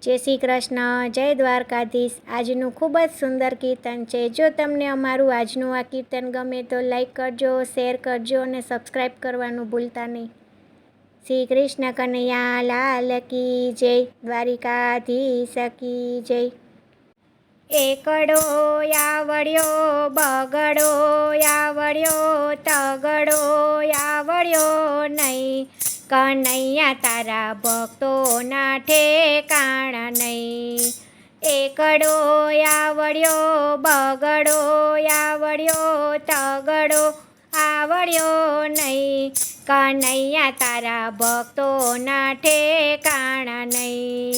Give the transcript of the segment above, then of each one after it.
જય શ્રી કૃષ્ણ, જય દ્વારકાધીશ। આજનું ખૂબ જ સુંદર કીર્તન છે। જો તમને અમારું આજનું આ કીર્તન ગમે તો લાઈક કરજો, શેર કરજો અને સબસ્ક્રાઈબ કરવાનું ભૂલતા નહીં। શ્રી કૃષ્ણ કનૈયા લાલ કી જય, દ્વારિકાધીશ કી જય। એકડો આવડ્યો, બગડો આવડ્યો, તગડો આવડ્યો નહીં। કનૈયા તારા ભક્તોના ઠેકાણા નહીં। એકડો આવડ્યો, બગડો આવડ્યો, તગડો આવડ્યો નહીં। કનૈયા તારા ભક્તોના ઠેકાણા નહીં।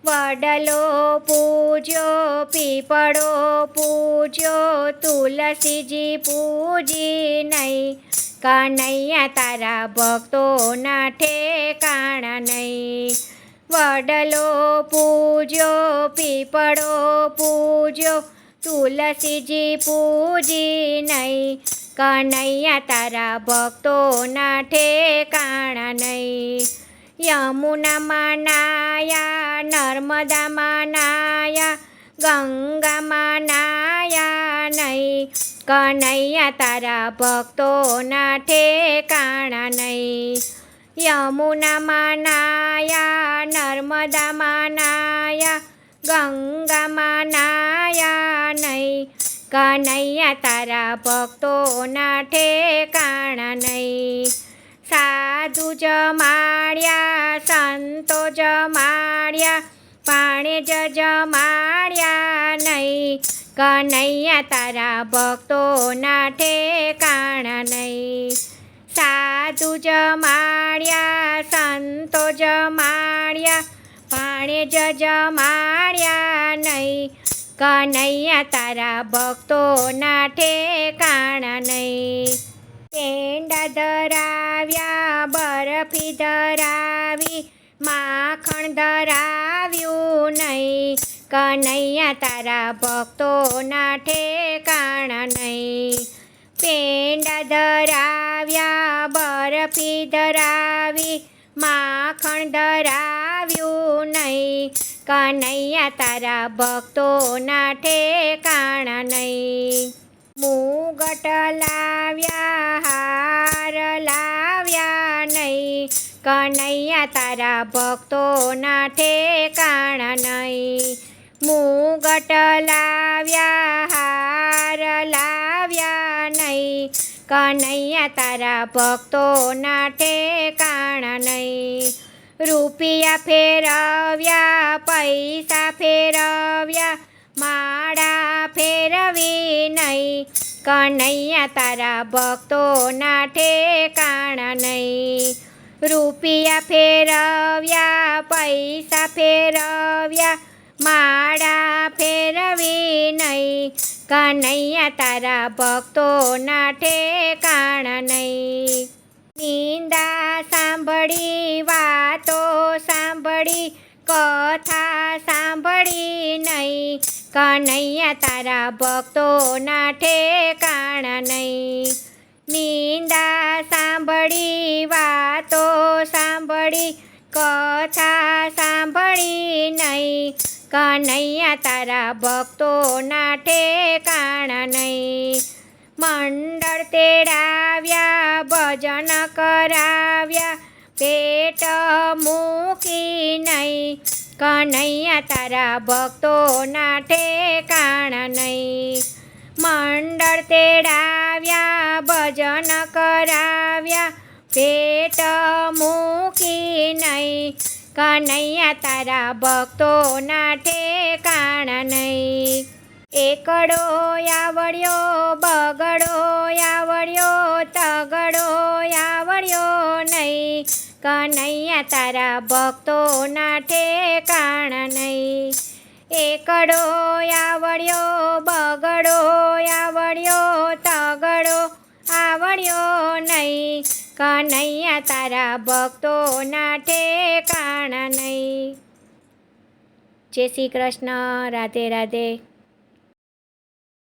વડલો પૂજ્યો, પીપળો પૂજ્યો, તુલસીજી પૂજી નહીં। કનૈયા તારા ભક્તોના ઠેકાણા નહીં। વડલો પૂજ્યો, પીપળો પૂજ્યો, તુલસીજી પૂજી નહીં। કનૈયા તારા ભક્તોના ઠેકાણા નહીં। યમુનામાં નાયા, નર્મદામાં નાયા, ગંગામાં નાયા નહીં। કનૈયા તારા ભક્તોના ઠેકાણા નહીં। યમુનામાં નાયા, નર્મદામાં નાયા, ગંગામાં નાયા નહીં। કનૈયા તારા ભક્તોના ઠેકાણા નહીં। સાધુ જમાડ્યા, સંતો જમાડ્યા, પાણે જમાડ્યા નહીં। કનૈયા તારા ભક્તોના ઠેકાણા નહીં। સાધુ જમાડ્યા, સંતો જમાડ્યા, પાણે જમાડ્યા નહીં। કનૈયા તારા ભક્તોના ઠેકાણા નહીં। પેંડા ધરાવ્યા, બરફી ધરાવી, માખણ ધરાવ્યું નહીં। કનૈયા તારા ભક્તોના ઠેકાણા નહીં। પેંડા ધરાવ્યા, બરફી ધરાવી, માખણ ધરાવ્યું નહીં। કનૈયા તારા ભક્તોના ઠેકાણા નહીં। મુગટ લાવ્યા, હાર લાવ્યા નહીં। કનૈયા તારા ભક્તોના ઠેકાણા નહીં। મુગટ લાવ્યા, હાર લાવ્યા નહીં। કનૈયા તારા ભક્તોના ઠેકાણા નહીં। રૂપિયા ફેરવ્યા, પૈસા ફેરવ્યા, માળા ફેરવી નહીં। કનૈયા તારા ભક્તોના ઠેકાણા નહીં। રૂપિયા ફેરવ્યા, પૈસા ફેરવ્યા, માળા ફેરવી નહીં। કનૈયા તારા ભક્તોના ઠેકાણા નહીં। નિંદા સાંભળી, વાતો સાંભળી, કથા સાંભળી નહીં। કનૈયા તારા ભક્તોના ઠેકાણા નહીં। નિંદા સાંભળી, વાતો સાંભળી, કથા સાંભળી નહીં। કનૈયા તારા ભક્તોના ઠેકાણા નહીં। મંડળ તેડાવ્યા, ભજન કરાવ્યા, પેટ મૂકી નહીં। કનૈયા તારા ભક્તોના ઠેકાણા નહીં। મંડળ તેડાવ્યા, ભજન કરાવ્યા, પેટ મૂકી નહીં। કનૈયા તારા ભક્તોના ઠેકાણા નહીં। એકડો આવડ્યો, બગડો આવડ્યો, તગડો આવડ્યો નહીં। કનૈયા તારા ભક્તોના ઠેકાણા નહીં। એકડો આવડ્યો, બગડો આવડ્યો, તગડો આવડ્યો નહીં। કનૈયા તારા ભક્તોના ઠેકાણા નહીં। જય શ્રી કૃષ્ણ, રાધે રાધે।